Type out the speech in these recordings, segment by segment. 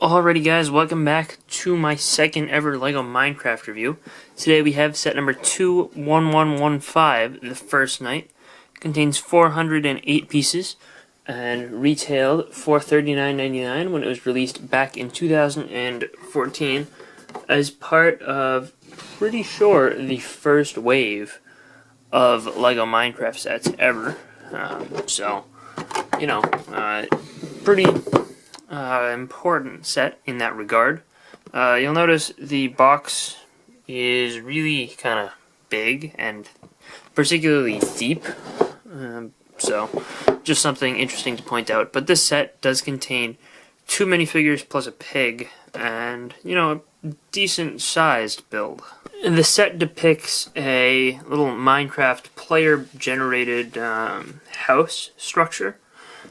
Alrighty guys, welcome back to my second ever LEGO Minecraft review. Today we have set number 21115, The First Night. It contains 408 pieces and retailed for $39.99 when it was released back in 2014 as part of, pretty sure, the first wave of LEGO Minecraft sets ever. Pretty important set in that regard. You'll notice the box is really kind of big and particularly deep, so just something interesting to point out. But this set does contain 2 minifigures plus a pig and, a decent sized build. The set depicts a little Minecraft player generated house structure,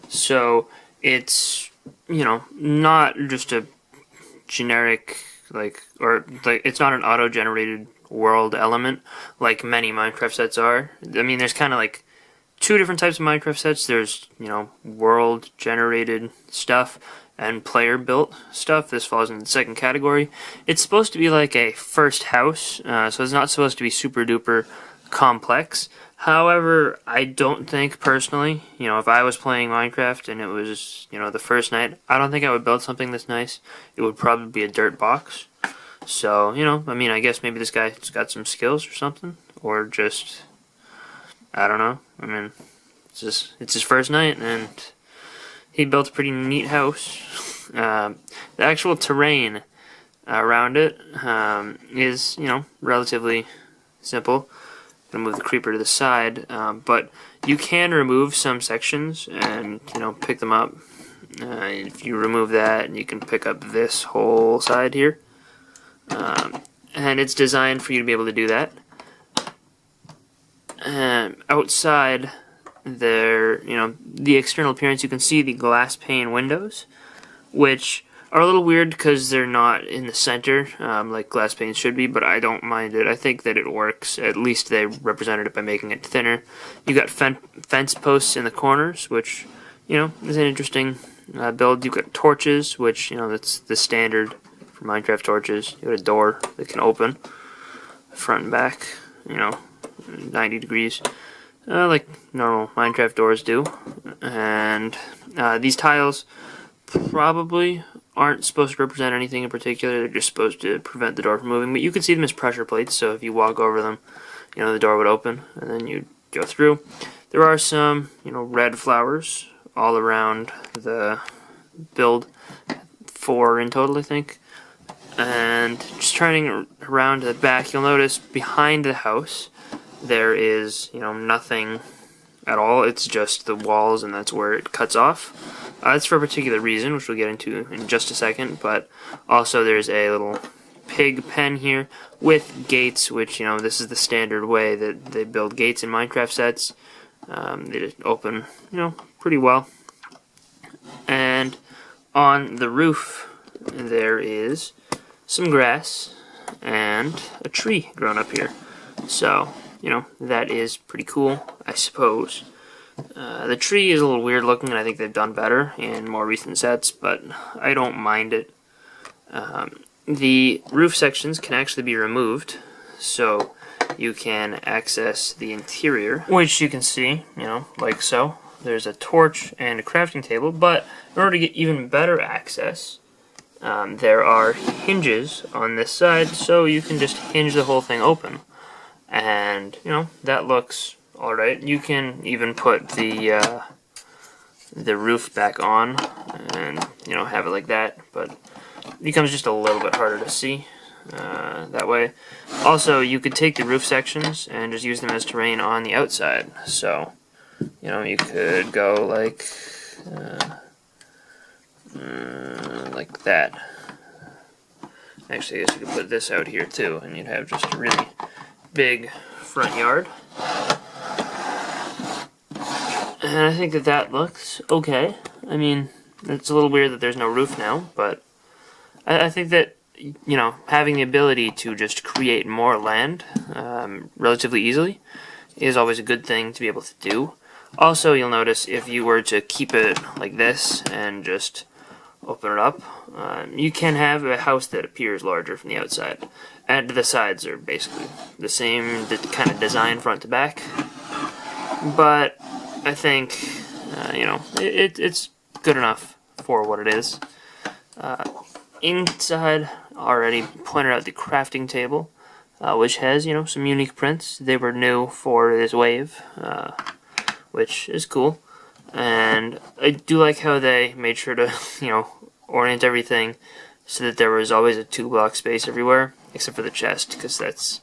so it's not just a generic, it's not an auto-generated world element like many Minecraft sets are. I mean, there's kind of like 2 different types of Minecraft sets. There's, world-generated stuff and player-built stuff. This falls in the second category. It's supposed to be like a first house, so it's not supposed to be super-duper complex. However, I don't think, personally, if I was playing Minecraft and it was, the first night, I don't think I would build something this nice. It would probably be a dirt box. So, I guess maybe this guy's got some skills or something. Or just, I don't know. It's his first night and he built a pretty neat house. The actual terrain around it is, relatively simple. Move the creeper to the side, but you can remove some sections and pick them up. If you remove that, you can pick up this whole side here, and it's designed for you to be able to do that. Outside there, the external appearance, you can see the glass pane windows, which are a little weird because they're not in the center like glass panes should be, but I don't mind it. I think that it works. At least they represented it by making it thinner. You got fence posts in the corners, which is an interesting build. You've got torches, which that's the standard for Minecraft torches. You got a door that can open front and back, 90 degrees, like normal Minecraft doors do. And these tiles probably aren't supposed to represent anything in particular. They're just supposed to prevent the door from moving, but you can see them as pressure plates, so if you walk over them, the door would open and then you'd go through. There are some red flowers all around the build, 4 in total, I think. And just turning around to the back, you'll notice behind the house there is nothing at all. It's just the walls, and that's where it cuts off. That's for a particular reason, which we'll get into in just a second, but also there's a little pig pen here with gates, which, this is the standard way that they build gates in Minecraft sets. They just open, pretty well. And on the roof there is some grass and a tree grown up here. So, that is pretty cool, I suppose. The tree is a little weird looking, and I think they've done better in more recent sets, but I don't mind it. The roof sections can actually be removed, so you can access the interior, which you can see, like so. There's a torch and a crafting table, but in order to get even better access, there are hinges on this side, so you can just hinge the whole thing open. And, that looks alright. You can even put the roof back on and, have it like that, but it becomes just a little bit harder to see that way. Also, you could take the roof sections and just use them as terrain on the outside. So, you could go like that. Actually, I guess you could put this out here too, and you'd have just a really big front yard. And I think that looks okay. It's a little weird that there's no roof now, but I think that, having the ability to just create more land relatively easily is always a good thing to be able to do. Also, you'll notice if you were to keep it like this and just open it up, you can have a house that appears larger from the outside. And the sides are basically the same kind of design front to back. But I think, it's good enough for what it is. Inside, already pointed out the crafting table, which has, some unique prints. They were new for this wave, which is cool. And I do like how they made sure to, orient everything so that there was always a 2-block space everywhere, except for the chest, because that's,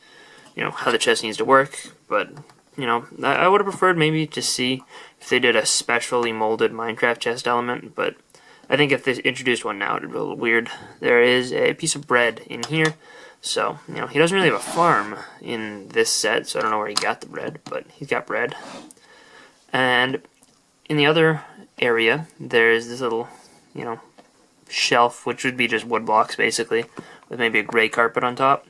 how the chest needs to work. But, I would have preferred maybe to see if they did a specially molded Minecraft chest element, but I think if they introduced one now, it would be a little weird. There is a piece of bread in here, so, he doesn't really have a farm in this set, so I don't know where he got the bread, but he's got bread. And in the other area, there's this little, shelf, which would be just wood blocks, basically, with maybe a gray carpet on top.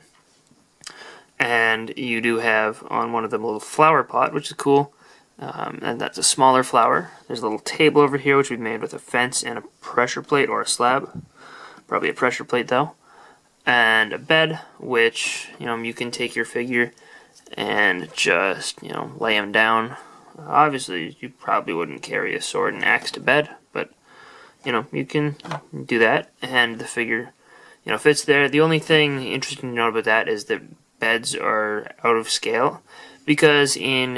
And you do have on one of them a little flower pot, which is cool. And that's a smaller flower. There's a little table over here, which we've made with a fence and a pressure plate or a slab. Probably a pressure plate, though. And a bed, which, you can take your figure and just, lay him down. Obviously, you probably wouldn't carry a sword and axe to bed, but, you can do that. And the figure, fits there. The only thing interesting to note about that is that beds are out of scale, because in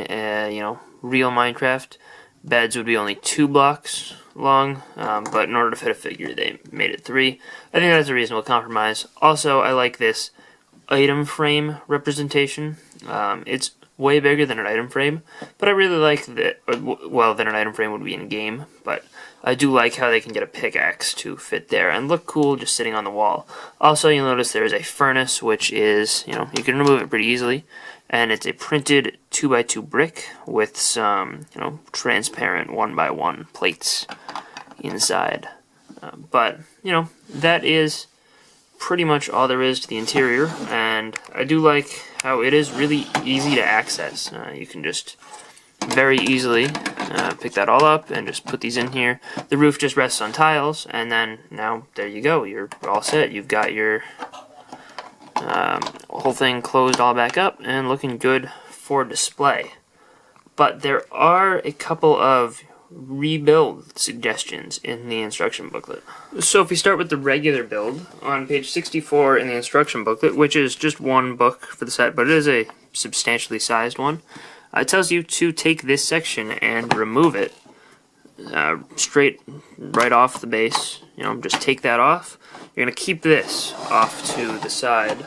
real Minecraft, beds would be only 2 blocks long, but in order to fit a figure, they made it 3. I think that's a reasonable compromise. Also, I like this item frame representation. It's way bigger than an item frame, but I really like that, well, than an item frame would be in game, but I do like how they can get a pickaxe to fit there and look cool just sitting on the wall. Also, you'll notice there is a furnace, which is, you can remove it pretty easily, and it's a printed 2x2 brick with some, transparent 1x1 plates inside. But, that is pretty much all there is to the interior, and I do like how it is really easy to access. You can just very easily pick that all up and just put these in here. The roof just rests on tiles, and then now there you go, you're all set. You've got your whole thing closed all back up and looking good for display. But there are a couple of rebuild suggestions in the instruction booklet. So if we start with the regular build, on page 64 in the instruction booklet, which is just one book for the set, but it is a substantially sized one, it tells you to take this section and remove it straight right off the base. Just take that off. You're going to keep this off to the side,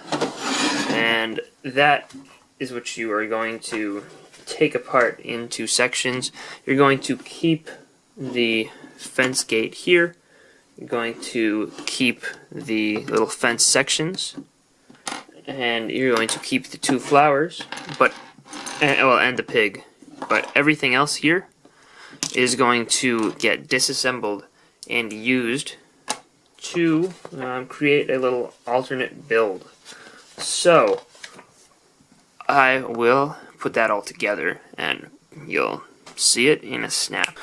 and that is what you are going to take apart into sections. You're going to keep the fence gate here. You're going to keep the little fence sections, and you're going to keep the 2 flowers, and the pig. But everything else here is going to get disassembled and used to create a little alternate build. So I will put that all together and you'll see it in a snap.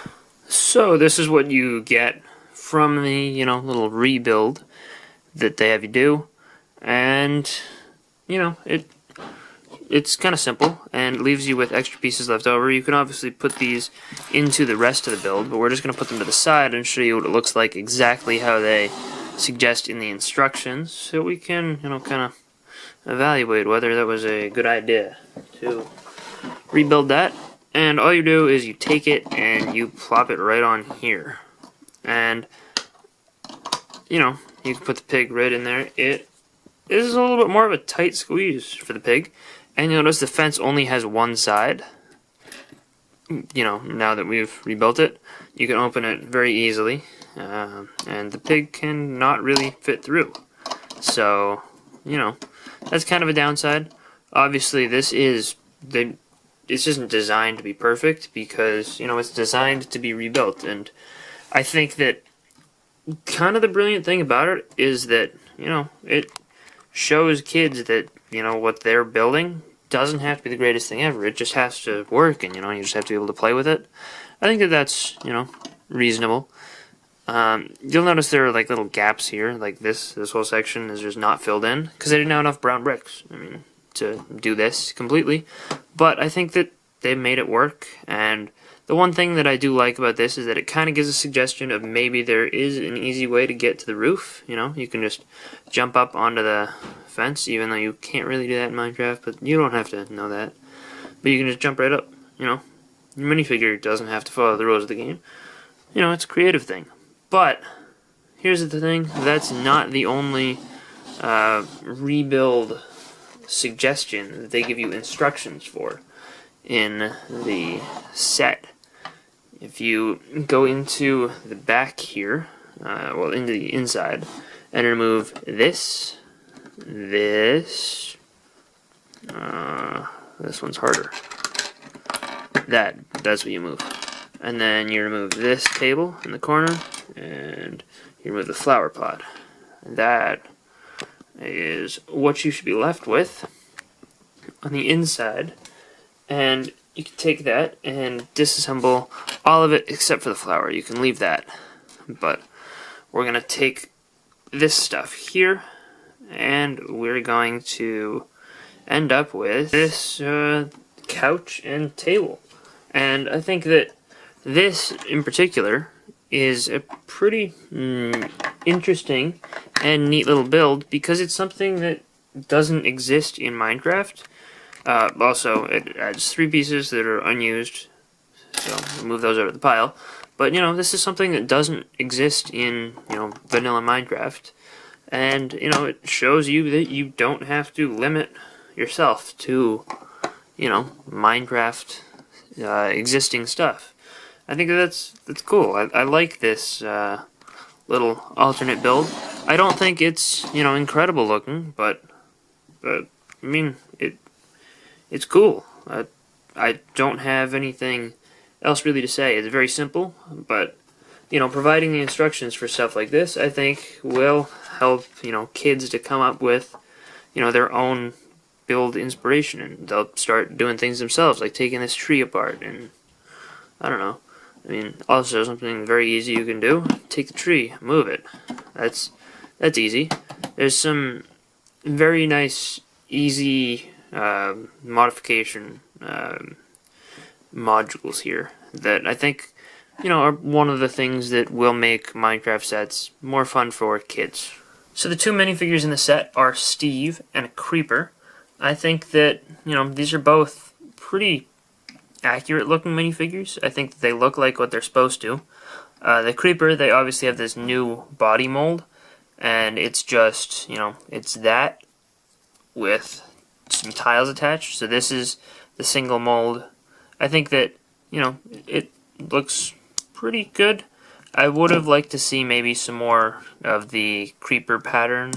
So this is what you get from the little rebuild that they have you do, and it's kind of simple and leaves you with extra pieces left over. You can obviously put these into the rest of the build, but we're just going to put them to the side and show you what it looks like exactly how they suggest in the instructions, so we can kind of evaluate whether that was a good idea to rebuild that. And all you do is you take it and you plop it right on here, and you can put the pig right in there. It is a little bit more of a tight squeeze for the pig, and you'll notice the fence only has one side. Now that we've rebuilt it, you can open it very easily, and the pig can not really fit through. So that's kind of a downside. Obviously, this isn't designed to be perfect, because it's designed to be rebuilt, and I think that kind of the brilliant thing about it is that it shows kids that what they're building doesn't have to be the greatest thing ever. It just has to work, and you just have to be able to play with it. I think that that's reasonable. You'll notice there are like little gaps here, like this whole section is just not filled in, because I didn't have enough brown bricks, to do this completely. But I think that they made it work, and the one thing that I do like about this is that it kind of gives a suggestion of maybe there is an easy way to get to the roof. You can just jump up onto the fence, even though you can't really do that in Minecraft, but you don't have to know that. But you can just jump right up, Your minifigure doesn't have to follow the rules of the game. It's a creative thing. But here's the thing, that's not the only rebuild suggestion that they give you instructions for in the set. If you go into the back here, into the inside, and remove this one's harder. That's what you move. And then you remove this table in the corner, and you remove the flower pot. That is what you should be left with on the inside. And you can take that and disassemble all of it except for the flower. You can leave that. But we're going to take this stuff here, and we're going to end up with this couch and table. And I think that this, in particular, is a pretty interesting and neat little build, because it's something that doesn't exist in Minecraft. Also, it adds 3 pieces that are unused, so we'll move those out of the pile. But, this is something that doesn't exist in, vanilla Minecraft. And, it shows you that you don't have to limit yourself to, Minecraft existing stuff. I think that's cool. I like this little alternate build. I don't think it's incredible looking, but it's cool. I don't have anything else really to say. It's very simple, but providing the instructions for stuff like this, I think, will help kids to come up with their own build inspiration, and they'll start doing things themselves, like taking this tree apart, and I don't know. Also something very easy you can do: take the tree, move it. That's easy. There's some very nice, easy modification modules here that I think are one of the things that will make Minecraft sets more fun for kids. So the 2 minifigures in the set are Steve and a Creeper. I think that these are both pretty accurate looking minifigures. I think that they look like what they're supposed to. The Creeper, they obviously have this new body mold, and it's just, it's that with some tiles attached. So this is the single mold. I think that, it looks pretty good. I would have liked to see maybe some more of the Creeper pattern,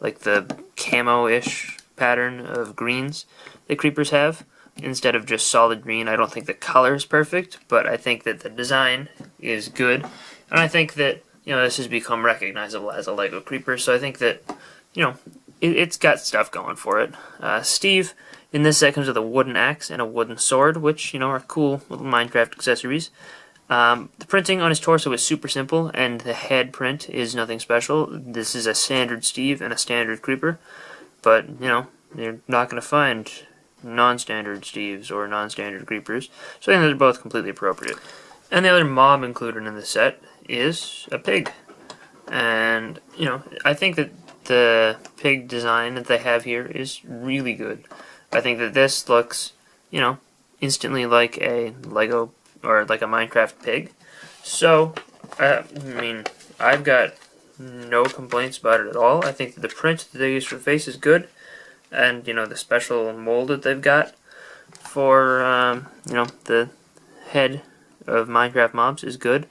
like the camo-ish pattern of greens that Creepers have, instead of just solid green. I don't think the color is perfect, but I think that the design is good, and I think that this has become recognizable as a Lego Creeper. So I think that it's got stuff going for it. Steve in this set comes with a wooden axe and a wooden sword, which are cool little Minecraft accessories. The printing on his torso is super simple, and the head print is nothing special. This is a standard Steve and a standard Creeper, but you're not going to find non-standard Steves or non-standard Creepers, so I think they're both completely appropriate. And the other mob included in the set is a pig, and I think that the pig design that they have here is really good. I think that this looks instantly like a Lego or like a Minecraft pig, so I've got no complaints about it at all. I think that the print that they use for the face is good, and the special mold that they've got for the head of Minecraft mobs is good.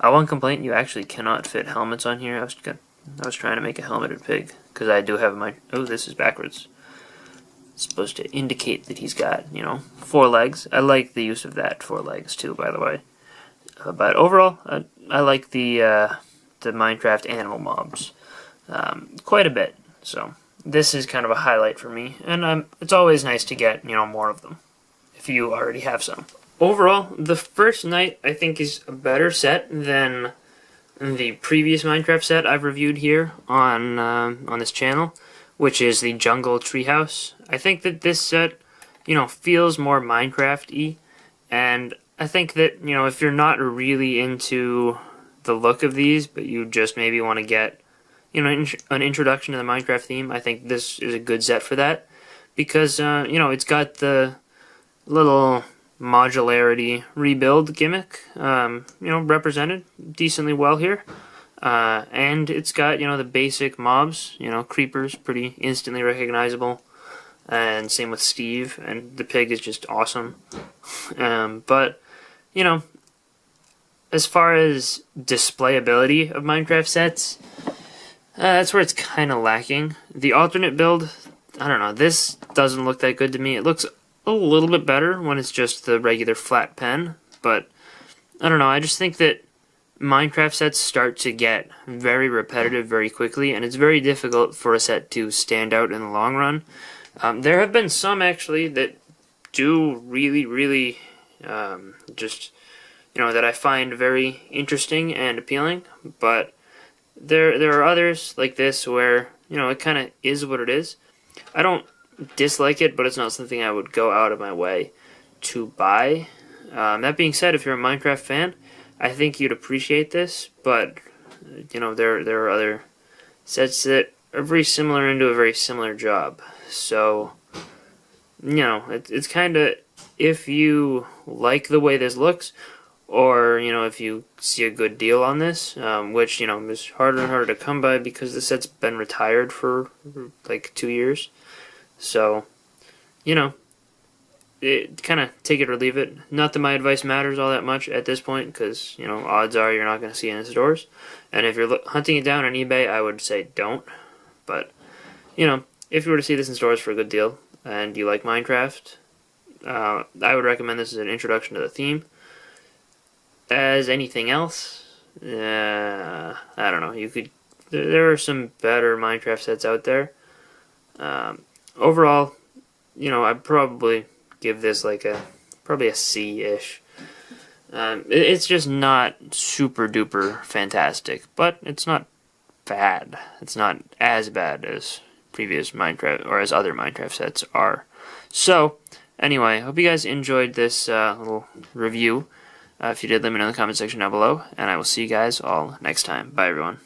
One complaint: you actually cannot fit helmets on here. I was trying to make a helmeted pig, because I do have oh, this is backwards. It's supposed to indicate that he's got 4 legs. I like the use of that 4 legs too, by the way. But overall, I like the Minecraft animal mobs quite a bit. So this is kind of a highlight for me, and it's always nice to get more of them if you already have some. overall, the first night I think is a better set than the previous Minecraft set I've reviewed here on this channel, which is the Jungle Treehouse. I think that this set, feels more Minecraft-y, and I think that, if you're not really into the look of these, but you just maybe want to get, an introduction to the Minecraft theme, I think this is a good set for that, because, it's got the little modularity rebuild gimmick, represented decently well here. And it's got, the basic mobs, creepers, pretty instantly recognizable. And same with Steve, and the pig is just awesome. But, as far as displayability of Minecraft sets, that's where it's kind of lacking. The alternate build, I don't know, this doesn't look that good to me. It looks a little bit better when it's just the regular flat pen, but I don't know, I just think that Minecraft sets start to get very repetitive very quickly, and it's very difficult for a set to stand out in the long run. There have been some actually that do really just, that I find very interesting and appealing, but there are others like this where, it kind of is what it is. I don't dislike it, but it's not something I would go out of my way to buy. That being said, if you're a Minecraft fan, I think you'd appreciate this, but there are other sets that are very similar and do a very similar job. So, it's kind of, if you like the way this looks, or, if you see a good deal on this, which, is harder and harder to come by because the set's been retired for, like, 2 years. So, it kind of take it or leave it. Not that my advice matters all that much at this point, because, odds are you're not going to see it in the stores. And if you're hunting it down on eBay, I would say don't. But, if you were to see this in stores for a good deal, and you like Minecraft, I would recommend this as an introduction to the theme. As anything else, I don't know, there are some better Minecraft sets out there. Overall, I'd probably give this probably a C-ish. It's just not super duper fantastic, but it's not bad. It's not as bad as previous Minecraft, or as other Minecraft sets are. So, anyway, hope you guys enjoyed this little review. If you did, let me know in the comment section down below, and I will see you guys all next time. Bye, everyone.